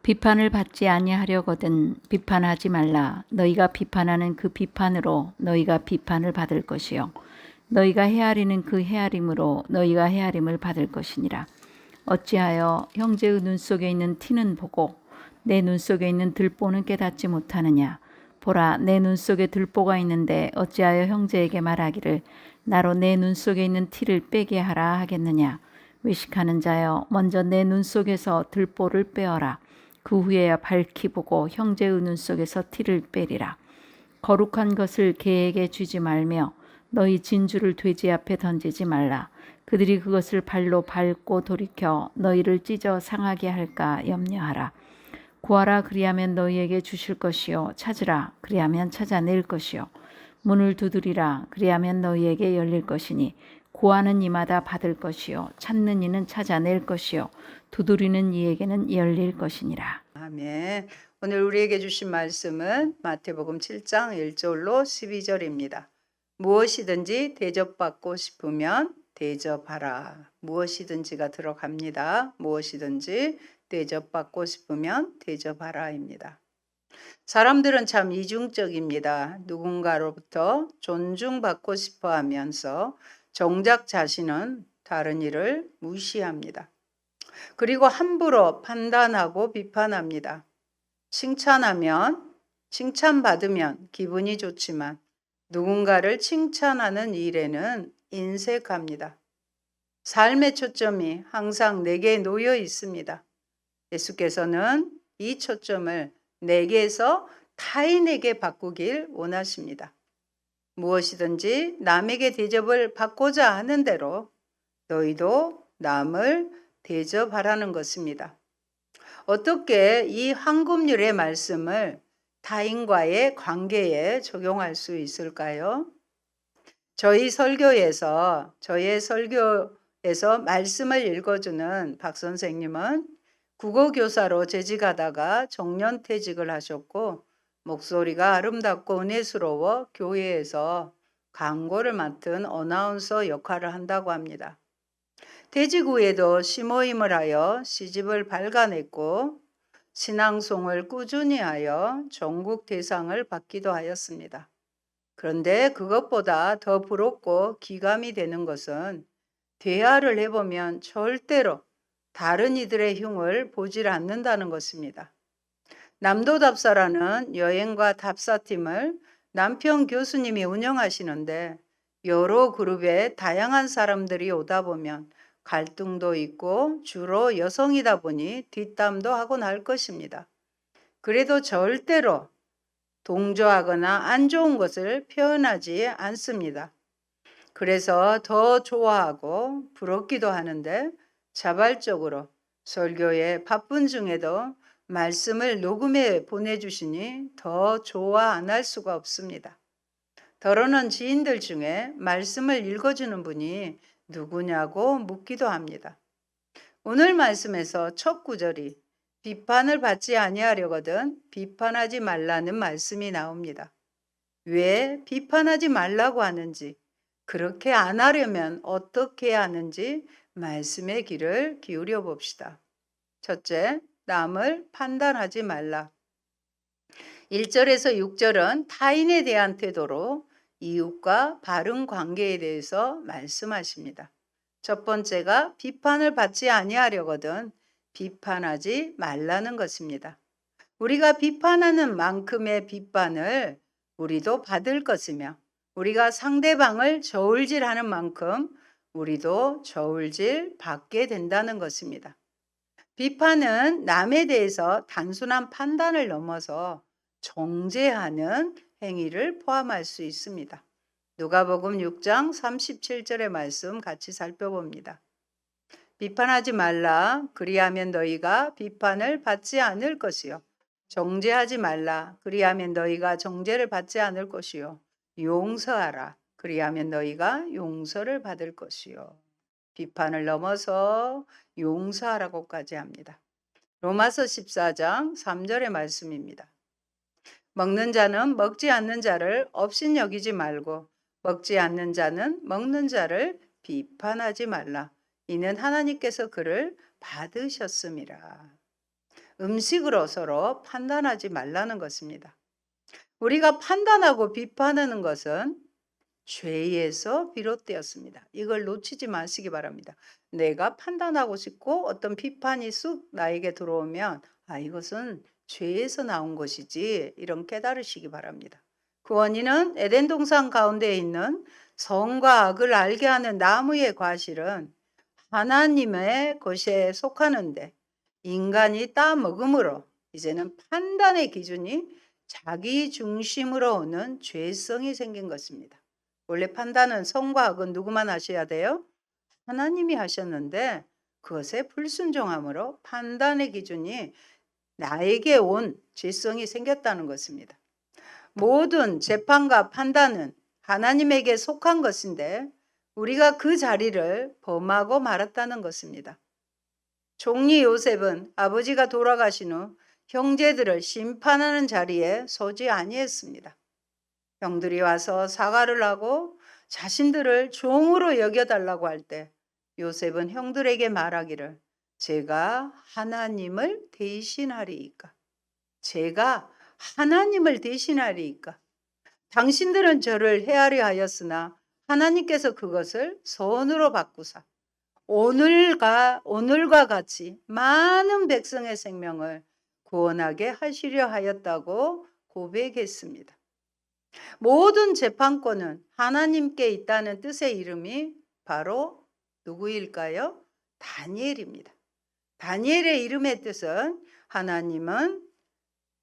비판을 받지 아니하려거든 비판하지 말라. 너희가 비판하는 그 비판으로 너희가 비판을 받을 것이요 너희가 헤아리는 그 헤아림으로 너희가 헤아림을 받을 것이니라. 어찌하여 형제의 눈 속에 있는 티는 보고 내 눈 속에 있는 들보는 깨닫지 못하느냐. 보라, 내 눈 속에 들보가 있는데 어찌하여 형제에게 말하기를 나로 내 눈 속에 있는 티를 빼게 하라 하겠느냐. 외식하는 자여, 먼저 내 눈 속에서 들보를 빼어라. 그 후에야 밝히 보고 형제의 눈 속에서 티를 빼리라. 거룩한 것을 개에게 주지 말며 너희 진주를 돼지 앞에 던지지 말라. 그들이 그것을 발로 밟고 돌이켜 너희를 찢어 상하게 할까 염려하라. 구하라, 그리하면 너희에게 주실 것이요 찾으라, 그리하면 찾아낼 것이요 문을 두드리라, 그리하면 너희에게 열릴 것이니 구하는 이마다 받을 것이요 찾는 이는 찾아낼 것이요 두드리는 이에게는 열릴 것이니라. 아멘. 오늘 우리에게 주신 말씀은 마태복음 7장 1절로 12절입니다. 무엇이든지 대접받고 싶으면 대접하라. 무엇이든지가 들어갑니다. 무엇이든지 대접받고 싶으면 대접하라입니다. 사람들은 참 이중적입니다. 누군가로부터 존중받고 싶어 하면서 정작 자신은 다른 이를 무시합니다. 그리고 함부로 판단하고 비판합니다. 칭찬하면, 칭찬받으면 기분이 좋지만 누군가를 칭찬하는 일에는 인색합니다. 삶의 초점이 항상 내게 놓여 있습니다. 예수께서는 이 초점을 내게서 타인에게 바꾸길 원하십니다. 무엇이든지 남에게 대접을 받고자 하는 대로 너희도 남을 대접하라는 것입니다. 어떻게 이 황금률의 말씀을 타인과의 관계에 적용할 수 있을까요? 저의 설교에서 말씀을 읽어주는 박 선생님은 국어교사로 재직하다가 정년퇴직을 하셨고 목소리가 아름답고 은혜스러워 교회에서 광고를 맡은 어나운서 역할을 한다고 합니다. 퇴직 후에도 시모임을 하여 시집을 발간했고 신앙송을 꾸준히 하여 전국 대상을 받기도 하였습니다. 그런데 그것보다 더 부럽고 기감이 되는 것은 대화를 해보면 절대로 다른 이들의 흉을 보질 않는다는 것입니다. 남도답사라는 여행과 답사팀을 남편 교수님이 운영하시는데 여러 그룹에 다양한 사람들이 오다 보면 갈등도 있고 주로 여성이다 보니 뒷담도 하곤 할 것입니다. 그래도 절대로 동조하거나 안 좋은 것을 표현하지 않습니다. 그래서 더 좋아하고 부럽기도 하는데 자발적으로 설교에 바쁜 중에도 말씀을 녹음해 보내주시니 더 좋아 안 할 수가 없습니다. 더러는 지인들 중에 말씀을 읽어주는 분이 누구냐고 묻기도 합니다. 오늘 말씀에서 첫 구절이 비판을 받지 아니하려거든 비판하지 말라는 말씀이 나옵니다. 왜 비판하지 말라고 하는지, 그렇게 안 하려면 어떻게 해야 하는지 말씀의 귀를 기울여 봅시다. 첫째, 남을 판단하지 말라. 1절에서 6절은 타인에 대한 태도로 이웃과 바른 관계에 대해서 말씀하십니다. 첫 번째가 비판을 받지 아니하려거든 비판하지 말라는 것입니다. 우리가 비판하는 만큼의 비판을 우리도 받을 것이며 우리가 상대방을 저울질하는 만큼 우리도 저울질 받게 된다는 것입니다. 비판은 남에 대해서 단순한 판단을 넘어서 정죄하는 행위를 포함할 수 있습니다. 누가복음 6장 37절의 말씀 같이 살펴봅니다. 비판하지 말라. 그리하면 너희가 비판을 받지 않을 것이요. 정죄하지 말라. 그리하면 너희가 정죄를 받지 않을 것이요. 용서하라. 그리하면 너희가 용서를 받을 것이요. 비판을 넘어서 용서하라고까지 합니다. 로마서 14장 3절의 말씀입니다. 먹는 자는 먹지 않는 자를 업신여기지 말고 먹지 않는 자는 먹는 자를 비판하지 말라. 이는 하나님께서 그를 받으셨음이라. 음식으로 서로 판단하지 말라는 것입니다. 우리가 판단하고 비판하는 것은 죄에서 비롯되었습니다. 이걸 놓치지 마시기 바랍니다. 내가 판단하고 싶고 어떤 비판이 쑥 나에게 들어오면 이것은 죄에서 나온 것이지, 이런 깨달으시기 바랍니다. 그 원인은 에덴 동산 가운데 있는 선과 악을 알게 하는 나무의 과실은 하나님의 것에 속하는데 인간이 따 먹음으로 이제는 판단의 기준이 자기 중심으로 오는 죄성이 생긴 것입니다. 원래 판단은 선과 악은 누구만 하셔야 돼요? 하나님이 하셨는데 그것에 불순종함으로 판단의 기준이 나에게 온 죄성이 생겼다는 것입니다. 모든 재판과 판단은 하나님에게 속한 것인데 우리가 그 자리를 범하고 말았다는 것입니다. 종리 요셉은 아버지가 돌아가신 후 형제들을 심판하는 자리에 서지 아니했습니다. 형들이 와서 사과를 하고 자신들을 종으로 여겨달라고 할 때 요셉은 형들에게 말하기를, 제가 하나님을 대신하리이까? 제가 하나님을 대신하리이까? 당신들은 저를 해하려 하였으나 하나님께서 그것을 선으로 바꾸사 오늘과 같이 많은 백성의 생명을 구원하게 하시려 하였다고 고백했습니다. 모든 재판권은 하나님께 있다는 뜻의 이름이 바로 누구일까요? 다니엘입니다. 다니엘의 이름의 뜻은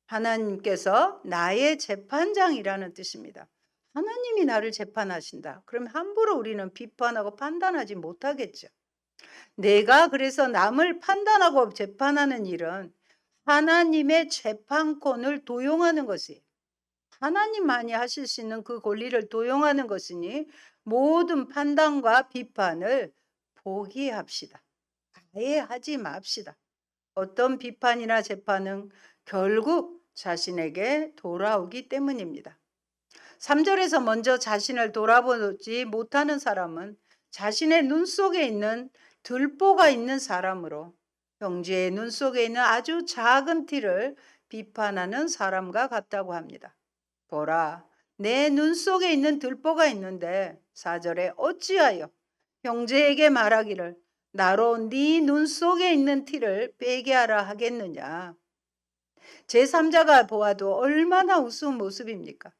하나님께서 나의 재판장이라는 뜻입니다. 하나님이 나를 재판하신다. 그럼 함부로 우리는 비판하고 판단하지 못하겠죠. 내가 그래서 남을 판단하고 재판하는 일은 하나님의 재판권을 도용하는 것이에요. 하나님만이 하실 수 있는 그 권리를 도용하는 것이니 모든 판단과 비판을 포기합시다. 아예 하지 맙시다. 어떤 비판이나 재판은 결국 자신에게 돌아오기 때문입니다. 3절에서 먼저 자신을 돌아보지 못하는 사람은 자신의 눈 속에 있는 들보가 있는 사람으로 형제의 눈 속에 있는 아주 작은 티를 비판하는 사람과 같다고 합니다. 보라, 내 눈 속에 있는 들보가 있는데 4절에 어찌하여 형제에게 말하기를 나로 네 눈 속에 있는 티를 빼게 하라 하겠느냐. 제3자가 보아도 얼마나 우스운 모습입니까?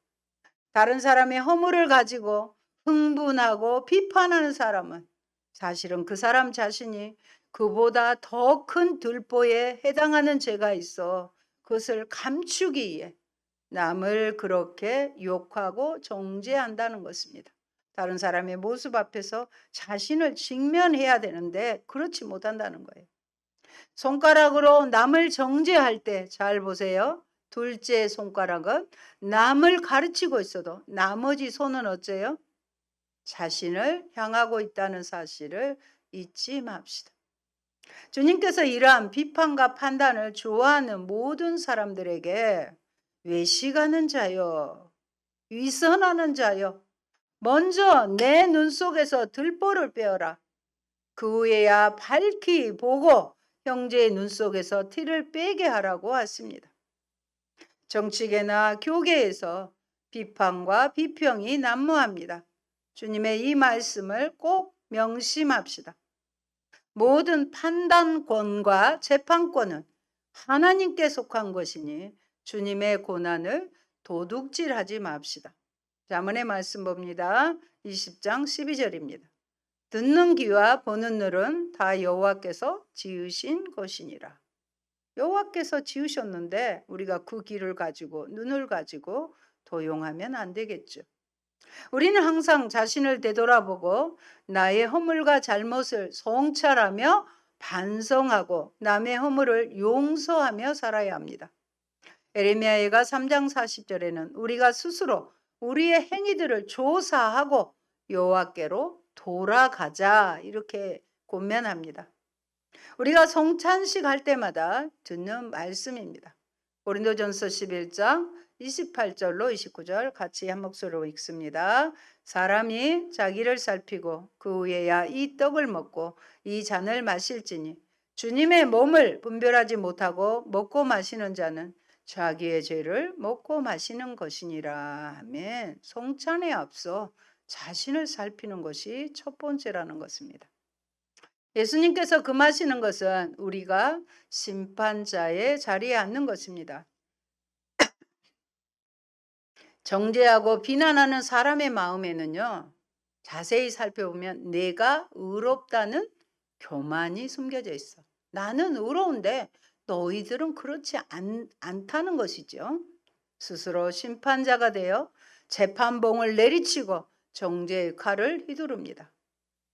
다른 사람의 허물을 가지고 흥분하고 비판하는 사람은 사실은 그 사람 자신이 그보다 더 큰 들보에 해당하는 죄가 있어 그것을 감추기 위해 남을 그렇게 욕하고 정죄한다는 것입니다. 다른 사람의 모습 앞에서 자신을 직면해야 되는데 그렇지 못한다는 거예요. 손가락으로 남을 정죄할 때 잘 보세요. 둘째 손가락은 남을 가르치고 있어도 나머지 손은 어째요? 자신을 향하고 있다는 사실을 잊지 맙시다. 주님께서 이러한 비판과 판단을 좋아하는 모든 사람들에게 외식하는 자여, 위선하는 자여, 먼저 내 눈 속에서 들보를 빼어라. 그 후에야 밝히 보고 형제의 눈 속에서 티를 빼게 하라고 하십니다. 정치계나 교계에서 비판과 비평이 난무합니다. 주님의 이 말씀을 꼭 명심합시다. 모든 판단권과 재판권은 하나님께 속한 것이니 주님의 고난을 도둑질하지 맙시다. 자문의 말씀 봅니다. 20장 12절입니다. 듣는 귀와 보는 눈은 다 여호와께서 지으신 것이니라. 여호와께서 지으셨는데 우리가 그 귀를 가지고 눈을 가지고 도용하면 안 되겠죠. 우리는 항상 자신을 되돌아보고 나의 허물과 잘못을 성찰하며 반성하고 남의 허물을 용서하며 살아야 합니다. 에레미야가 3장 40절에는 우리가 스스로 우리의 행위들을 조사하고 여호와께로 돌아가자 이렇게 권면합니다. 우리가 성찬식 할 때마다 듣는 말씀입니다. 고린도전서 11장 28절로 29절 같이 한 목소리로 읽습니다. 사람이 자기를 살피고 그 후에야 이 떡을 먹고 이 잔을 마실지니 주님의 몸을 분별하지 못하고 먹고 마시는 자는 자기의 죄를 먹고 마시는 것이니라 하면 성찬에 앞서 자신을 살피는 것이 첫 번째라는 것입니다. 예수님께서 금하시는 것은 우리가 심판자의 자리에 앉는 것입니다. 정죄하고 비난하는 사람의 마음에는요, 자세히 살펴보면 내가 의롭다는 교만이 숨겨져 있어. 나는 의로운데 너희들은 그렇지 않다는 것이죠. 스스로 심판자가 되어 재판봉을 내리치고 정죄의 칼을 휘두릅니다.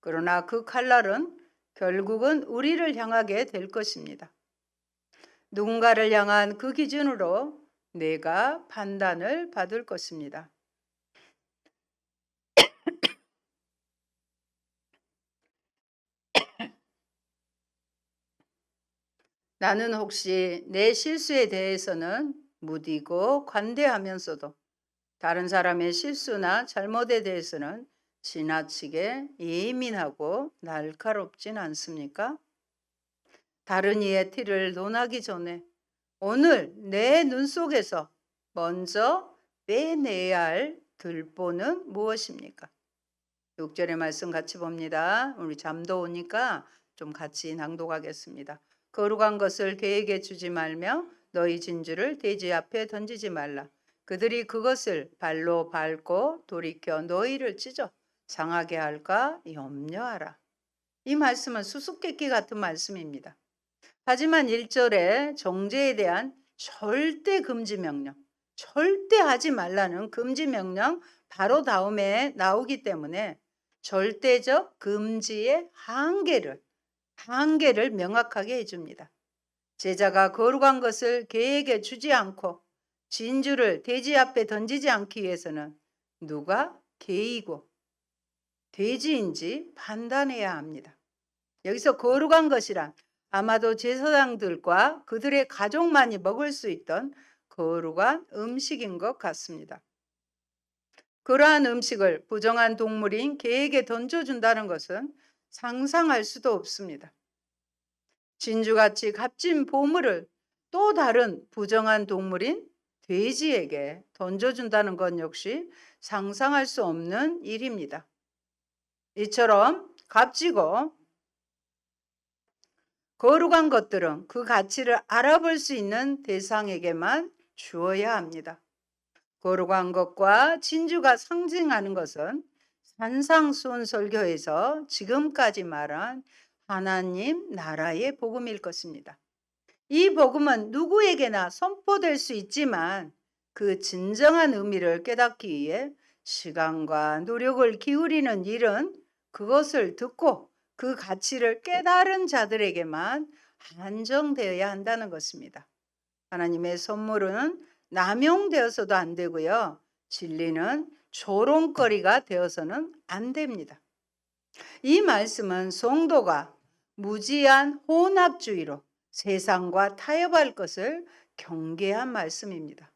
그러나 그 칼날은 결국은 우리를 향하게 될 것입니다. 누군가를 향한 그 기준으로 내가 판단을 받을 것입니다. 나는 혹시 내 실수에 대해서는 무디고 관대하면서도 다른 사람의 실수나 잘못에 대해서는 지나치게 예민하고 날카롭진 않습니까? 다른 이의 티를 논하기 전에 오늘 내 눈 속에서 먼저 빼내야 할 들보는 무엇입니까? 6절의 말씀 같이 봅니다. 우리 잠도 오니까 좀 같이 낭독하겠습니다. 거룩한 것을 계획에 주지 말며 너희 진주를 돼지 앞에 던지지 말라. 그들이 그것을 발로 밟고 돌이켜 너희를 찢어 상하게 할까 염려하라. 이 말씀은 수수께끼 같은 말씀입니다. 하지만 1절에 정죄에 대한 절대 금지 명령, 절대 하지 말라는 금지 명령 바로 다음에 나오기 때문에 절대적 금지의 한계를 명확하게 해줍니다. 제자가 거룩한 것을 계획에 주지 않고 진주를 돼지 앞에 던지지 않기 위해서는 누가 개이고 돼지인지 판단해야 합니다. 여기서 거룩한 것이란 아마도 제사장들과 그들의 가족만이 먹을 수 있던 거룩한 음식인 것 같습니다. 그러한 음식을 부정한 동물인 개에게 던져준다는 것은 상상할 수도 없습니다. 진주같이 값진 보물을 또 다른 부정한 동물인 돼지에게 던져준다는 것 역시 상상할 수 없는 일입니다. 이처럼 값지고 거룩한 것들은 그 가치를 알아볼 수 있는 대상에게만 주어야 합니다. 거룩한 것과 진주가 상징하는 것은 산상수훈설교에서 지금까지 말한 하나님 나라의 복음일 것입니다. 이 복음은 누구에게나 선포될 수 있지만 그 진정한 의미를 깨닫기 위해 시간과 노력을 기울이는 일은 그것을 듣고 그 가치를 깨달은 자들에게만 한정되어야 한다는 것입니다. 하나님의 선물은 남용되어서도 안 되고요. 진리는 조롱거리가 되어서는 안 됩니다. 이 말씀은 성도가 무지한 혼합주의로 세상과 타협할 것을 경계한 말씀입니다.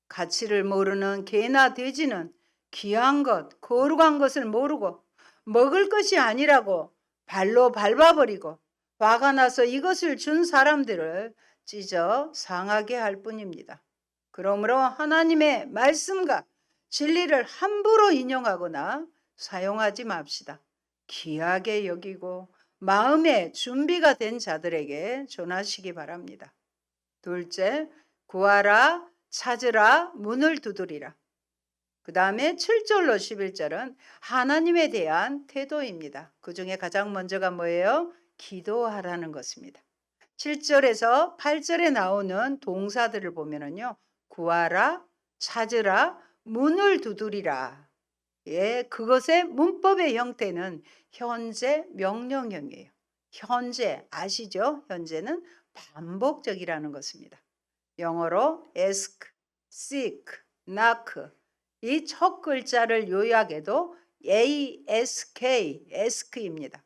가치를 모르는 개나 돼지는 귀한 것, 거룩한 것을 모르고 먹을 것이 아니라고 발로 밟아버리고 화가 나서 이것을 준 사람들을 찢어 상하게 할 뿐입니다. 그러므로 하나님의 말씀과 진리를 함부로 인용하거나 사용하지 맙시다. 귀하게 여기고 마음의 준비가 된 자들에게 전하시기 바랍니다. 둘째, 구하라, 찾으라, 문을 두드리라. 그 다음에 7절로 11절은 하나님에 대한 태도입니다. 그 중에 가장 먼저가 뭐예요? 기도하라는 것입니다. 7절에서 8절에 나오는 동사들을 보면은요, 구하라, 찾으라, 문을 두드리라. 예, 그것의 문법의 형태는 현재 명령형이에요. 현재 아시죠? 현재는 반복적이라는 것입니다. 영어로 ask, seek, knock. 이 첫 글자를 요약해도 ask입니다.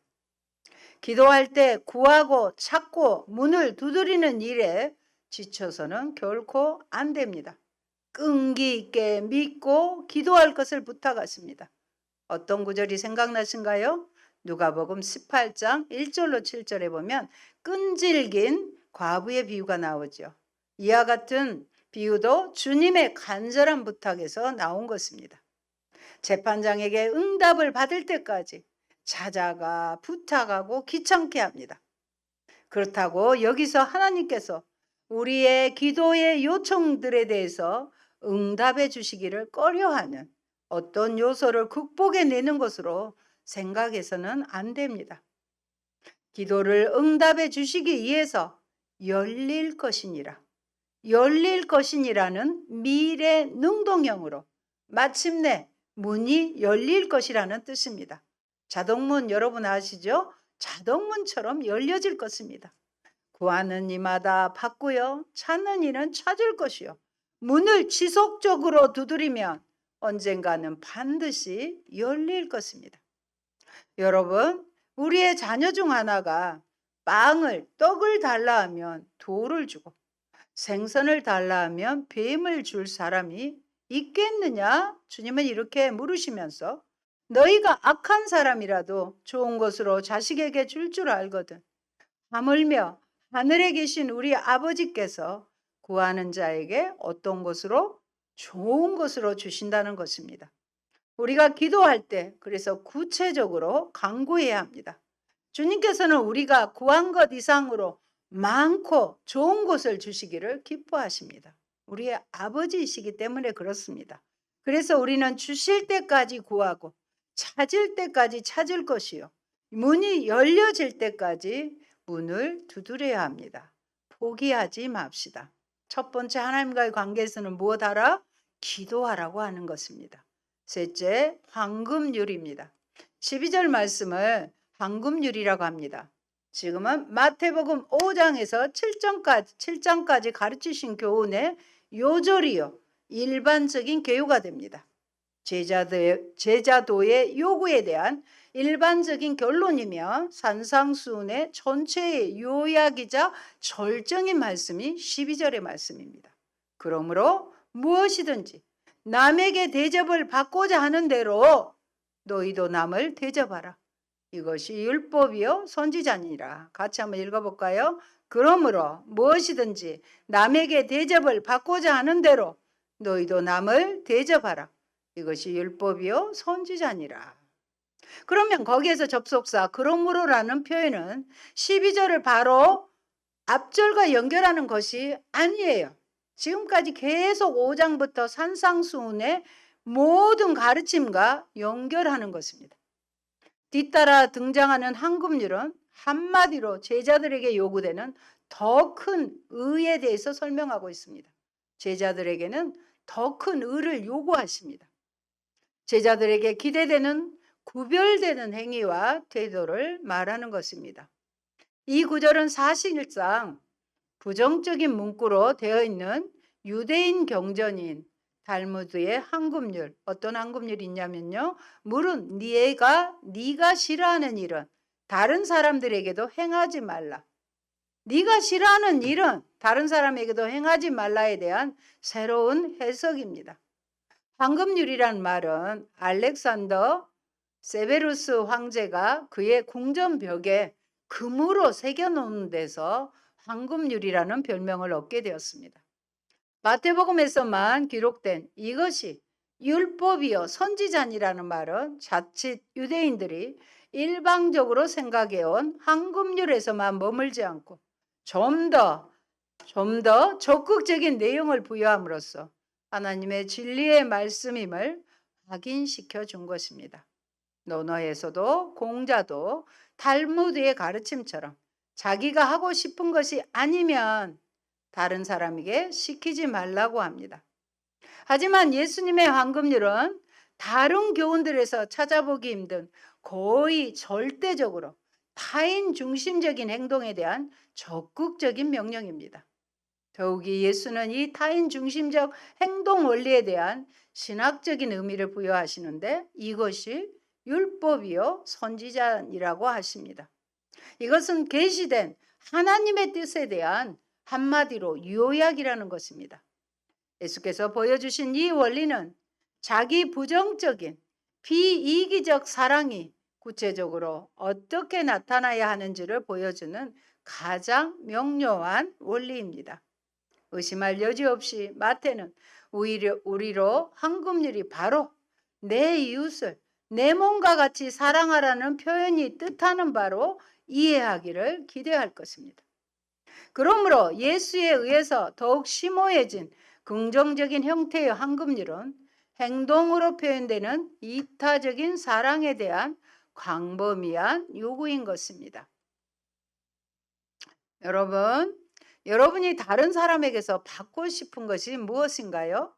기도할 때 구하고 찾고 문을 두드리는 일에 지쳐서는 결코 안 됩니다. 끈기 있게 믿고 기도할 것을 부탁하십니다. 어떤 구절이 생각나신가요? 누가복음 18장 1절로 7절에 보면 끈질긴 과부의 비유가 나오죠. 이와 같은 비유도 주님의 간절한 부탁에서 나온 것입니다. 재판장에게 응답을 받을 때까지 찾아가 부탁하고 귀찮게 합니다. 그렇다고 여기서 하나님께서 우리의 기도의 요청들에 대해서 응답해 주시기를 꺼려하는 어떤 요소를 극복해내는 것으로 생각해서는 안 됩니다. 기도를 응답해 주시기 위해서 열릴 것이니라. 열릴 것이니라는 미래 능동형으로 마침내 문이 열릴 것이라는 뜻입니다. 자동문 여러분 아시죠? 자동문처럼 열려질 것입니다. 구하는 이마다 받고요. 찾는 이는 찾을 것이요. 문을 지속적으로 두드리면 언젠가는 반드시 열릴 것입니다. 여러분, 우리의 자녀 중 하나가 떡을 달라 하면 돌을 주고 생선을 달라 하면 뱀을 줄 사람이 있겠느냐? 주님은 이렇게 물으시면서 너희가 악한 사람이라도 좋은 것으로 자식에게 줄 알거든. 하물며 하늘에 계신 우리 아버지께서 구하는 자에게 어떤 것으로? 좋은 것으로 주신다는 것입니다. 우리가 기도할 때 그래서 구체적으로 간구해야 합니다. 주님께서는 우리가 구한 것 이상으로 많고 좋은 것을 주시기를 기뻐하십니다. 우리의 아버지이시기 때문에 그렇습니다. 그래서 우리는 주실 때까지 구하고 찾을 때까지 찾을 것이요. 문이 열려질 때까지 문을 두드려야 합니다. 포기하지 맙시다. 첫 번째 하나님과의 관계에서는 무엇하라? 기도하라고 하는 것입니다. 셋째, 황금률입니다. 12절 말씀을 황금률이라고 합니다. 지금은 마태복음 5장에서 7장까지 가르치신 교훈의 요절이요. 일반적인 개요가 됩니다. 제자도의 요구에 대한 일반적인 결론이며 산상수훈의 전체의 요약이자 절정인 말씀이 12절의 말씀입니다. 그러므로 무엇이든지 남에게 대접을 받고자 하는 대로 너희도 남을 대접하라. 이것이 율법이요 선지자니라. 같이 한번 읽어볼까요? 그러므로 무엇이든지 남에게 대접을 받고자 하는 대로 너희도 남을 대접하라. 이것이 율법이요 선지자니라. 그러면 거기에서 접속사 그러므로라는 표현은 12절을 바로 앞절과 연결하는 것이 아니에요. 지금까지 계속 5장부터 산상수훈의 모든 가르침과 연결하는 것입니다. 뒤따라 등장하는 황금률은 한마디로 제자들에게 요구되는 더 큰 의에 대해서 설명하고 있습니다. 제자들에게는 더 큰 의를 요구하십니다. 제자들에게 기대되는 구별되는 행위와 태도를 말하는 것입니다. 이 구절은 사실상 부정적인 문구로 되어 있는 유대인 경전인 달무드의 황금률, 어떤 황금률이 있냐면요. 물은 네가 싫어하는 일은 다른 사람들에게도 행하지 말라. 네가 싫어하는 일은 다른 사람에게도 행하지 말라에 대한 새로운 해석입니다. 황금률이란 말은 알렉산더 세베루스 황제가 그의 궁전벽에 금으로 새겨놓은 데서 황금률이라는 별명을 얻게 되었습니다. 마태복음에서만 기록된 이것이 율법이요 선지자니라는 말은 자칫 유대인들이 일방적으로 생각해온 황금률에서만 머물지 않고 좀 더 적극적인 내용을 부여함으로써 하나님의 진리의 말씀임을 확인시켜 준 것입니다. 논어에서도 공자도 탈무드의 가르침처럼 자기가 하고 싶은 것이 아니면 다른 사람에게 시키지 말라고 합니다. 하지만 예수님의 황금률은 다른 교훈들에서 찾아보기 힘든 거의 절대적으로 타인 중심적인 행동에 대한 적극적인 명령입니다. 더욱이 예수는 이 타인 중심적 행동 원리에 대한 신학적인 의미를 부여하시는데 이것이 율법이요 선지자이라고 하십니다. 이것은 계시된 하나님의 뜻에 대한 한마디로 요약이라는 것입니다. 예수께서 보여주신 이 원리는 자기 부정적인 비이기적 사랑이 구체적으로 어떻게 나타나야 하는지를 보여주는 가장 명료한 원리입니다. 의심할 여지 없이 마태는 우리로 황금률이 바로 내 이웃을 내 몸과 같이 사랑하라는 표현이 뜻하는 바로 이해하기를 기대할 것입니다. 그러므로 예수에 의해서 더욱 심오해진 긍정적인 형태의 황금률은 행동으로 표현되는 이타적인 사랑에 대한 광범위한 요구인 것입니다. 여러분이 다른 사람에게서 받고 싶은 것이 무엇인가요?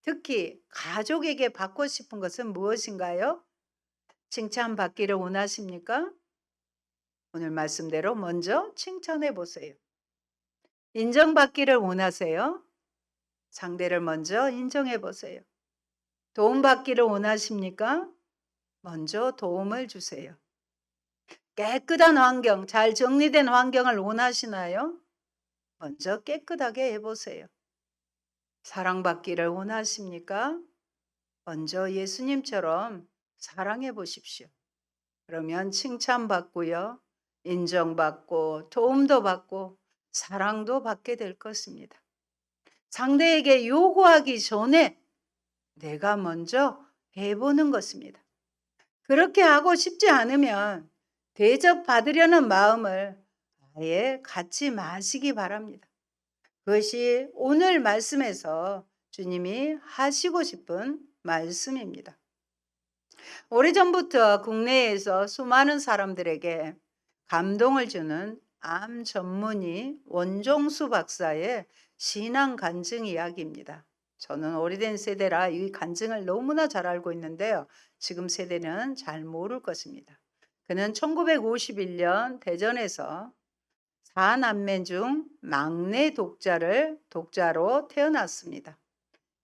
특히 가족에게 받고 싶은 것은 무엇인가요? 칭찬받기를 원하십니까? 오늘 말씀대로 먼저 칭찬해 보세요. 인정받기를 원하세요? 상대를 먼저 인정해 보세요. 도움받기를 원하십니까? 먼저 도움을 주세요. 깨끗한 환경, 잘 정리된 환경을 원하시나요? 먼저 깨끗하게 해보세요. 사랑받기를 원하십니까? 먼저 예수님처럼 사랑해 보십시오. 그러면 칭찬받고요, 인정받고, 도움도 받고, 사랑도 받게 될 것입니다. 상대에게 요구하기 전에 내가 먼저 해보는 것입니다. 그렇게 하고 싶지 않으면 대접받으려는 마음을 아예 갖지 마시기 바랍니다. 그것이 오늘 말씀에서 주님이 하시고 싶은 말씀입니다. 오래전부터 국내에서 수많은 사람들에게 감동을 주는 암 전문의 원종수 박사의 신앙 간증 이야기입니다. 저는 오래된 세대라 이 간증을 너무나 잘 알고 있는데요. 지금 세대는 잘 모를 것입니다. 그는 1951년 대전에서 4남매 중 막내 독자로 태어났습니다.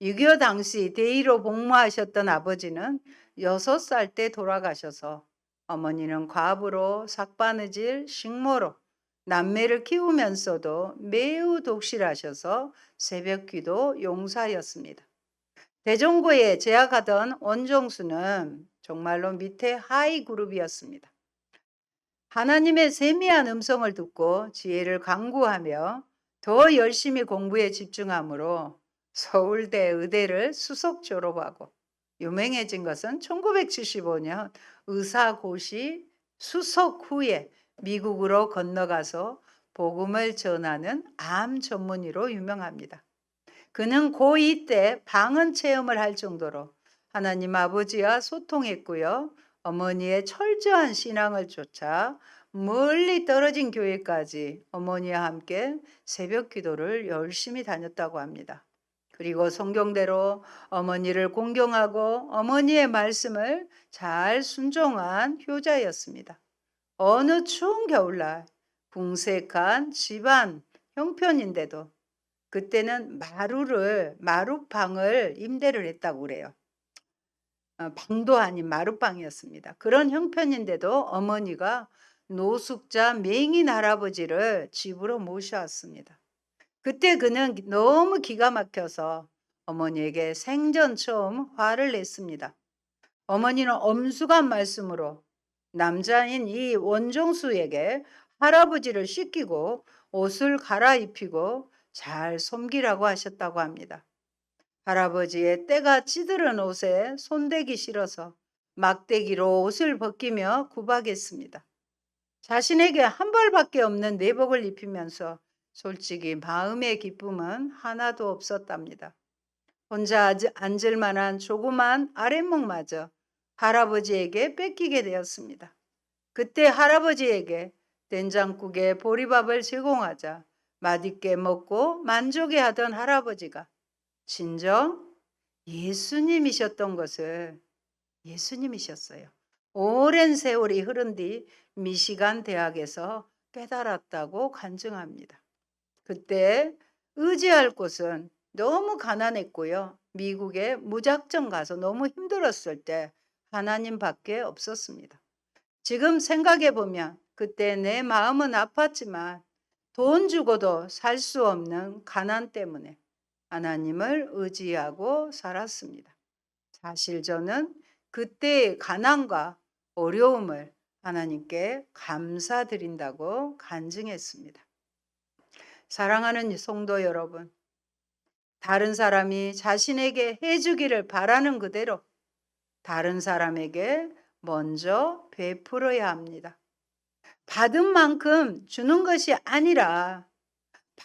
6.25 당시 대의로 복무하셨던 아버지는 6살 때 돌아가셔서 어머니는 과부로 삭바느질 식모로 남매를 키우면서도 매우 독실하셔서 새벽기도 용사였습니다. 대종고에 재학하던 원종수는 정말로 밑에 하이 그룹이었습니다. 하나님의 세미한 음성을 듣고 지혜를 강구하며 더 열심히 공부에 집중하므로 서울대 의대를 수석 졸업하고 유명해진 것은 1975년 의사고시 수석 후에 미국으로 건너가서 복음을 전하는 암 전문의로 유명합니다. 그는 고2 때 방언 체험을 할 정도로 하나님 아버지와 소통했고요. 어머니의 철저한 신앙을 쫓아 멀리 떨어진 교회까지 어머니와 함께 새벽 기도를 열심히 다녔다고 합니다. 그리고 성경대로 어머니를 공경하고 어머니의 말씀을 잘 순종한 효자였습니다. 어느 추운 겨울날 궁색한 집안 형편인데도 그때는 마룻방을 임대를 했다고 그래요. 방도 아닌 마룻방이었습니다. 그런 형편인데도 어머니가 노숙자 맹인 할아버지를 집으로 모셔왔습니다. 그때 그는 너무 기가 막혀서 어머니에게 생전 처음 화를 냈습니다. 어머니는 엄숙한 말씀으로 남자인 이 원종수에게 할아버지를 씻기고 옷을 갈아입히고 잘 섬기라고 하셨다고 합니다. 할아버지의 때가 찌들은 옷에 손대기 싫어서 막대기로 옷을 벗기며 구박했습니다. 자신에게 한 벌밖에 없는 내복을 입히면서 솔직히 마음의 기쁨은 하나도 없었답니다. 혼자 앉을 만한 조그만 아랫목마저 할아버지에게 뺏기게 되었습니다. 그때 할아버지에게 된장국에 보리밥을 제공하자 맛있게 먹고 만족해하던 할아버지가 진정 예수님이셨던 것을 예수님이셨어요. 오랜 세월이 흐른 뒤 미시간 대학에서 깨달았다고 간증합니다. 그때 의지할 곳은 너무 가난했고요. 미국에 무작정 가서 너무 힘들었을 때 하나님밖에 없었습니다. 지금 생각해 보면 그때 내 마음은 아팠지만 돈 주고도 살 수 없는 가난 때문에 하나님을 의지하고 살았습니다. 사실 저는 그때의 가난과 어려움을 하나님께 감사드린다고 간증했습니다. 사랑하는 성도 여러분, 다른 사람이 자신에게 해주기를 바라는 그대로 다른 사람에게 먼저 베풀어야 합니다. 받은 만큼 주는 것이 아니라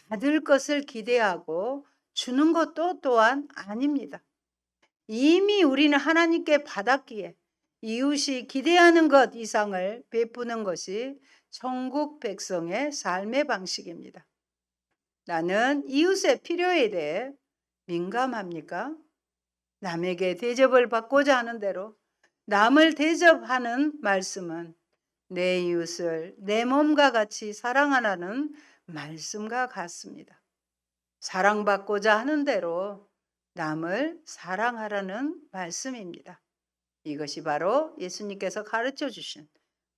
받을 것을 기대하고 주는 것도 또한 아닙니다. 이미 우리는 하나님께 받았기에 이웃이 기대하는 것 이상을 베푸는 것이 천국 백성의 삶의 방식입니다. 나는 이웃의 필요에 대해 민감합니까? 남에게 대접을 받고자 하는 대로 남을 대접하는 말씀은 내 이웃을 내 몸과 같이 사랑하라는 말씀과 같습니다. 사랑받고자 하는 대로 남을 사랑하라는 말씀입니다. 이것이 바로 예수님께서 가르쳐 주신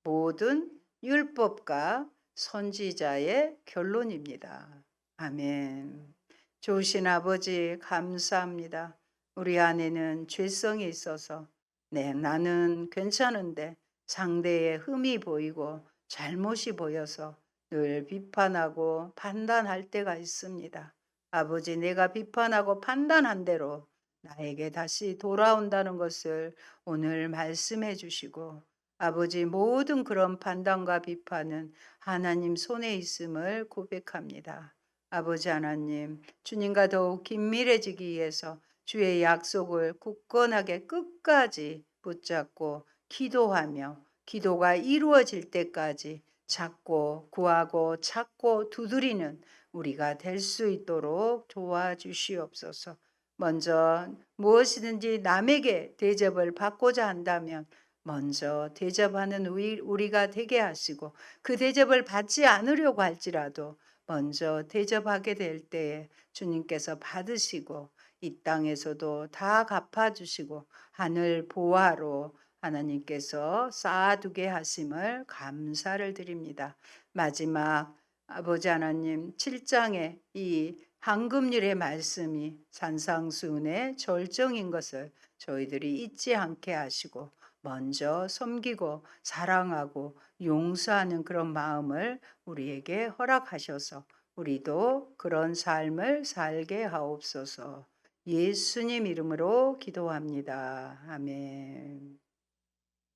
모든 율법과 선지자의 결론입니다. 아멘. 좋으신 아버지 감사합니다. 우리 안에는 죄성이 있어서 나는 괜찮은데 상대의 흠이 보이고 잘못이 보여서 늘 비판하고 판단할 때가 있습니다. 아버지, 내가 비판하고 판단한 대로 나에게 다시 돌아온다는 것을 오늘 말씀해 주시고, 아버지, 모든 그런 판단과 비판은 하나님 손에 있음을 고백합니다. 아버지 하나님, 주님과 더욱 긴밀해지기 위해서 주의 약속을 굳건하게 끝까지 붙잡고 기도하며 기도가 이루어질 때까지 찾고 구하고 찾고 두드리는 우리가 될 수 있도록 도와주시옵소서. 먼저 무엇이든지 남에게 대접을 받고자 한다면 먼저 대접하는 우리가 되게 하시고, 그 대접을 받지 않으려고 할지라도 먼저 대접하게 될 때에 주님께서 받으시고 이 땅에서도 다 갚아주시고 하늘 보화로 하나님께서 쌓아두게 하심을 감사를 드립니다. 마지막 아버지 하나님 7장의 이 황금률의 말씀이 산상수훈의 절정인 것을 저희들이 잊지 않게 하시고 먼저 섬기고 사랑하고 용서하는 그런 마음을 우리에게 허락하셔서 우리도 그런 삶을 살게 하옵소서. 예수님 이름으로 기도합니다. 아멘.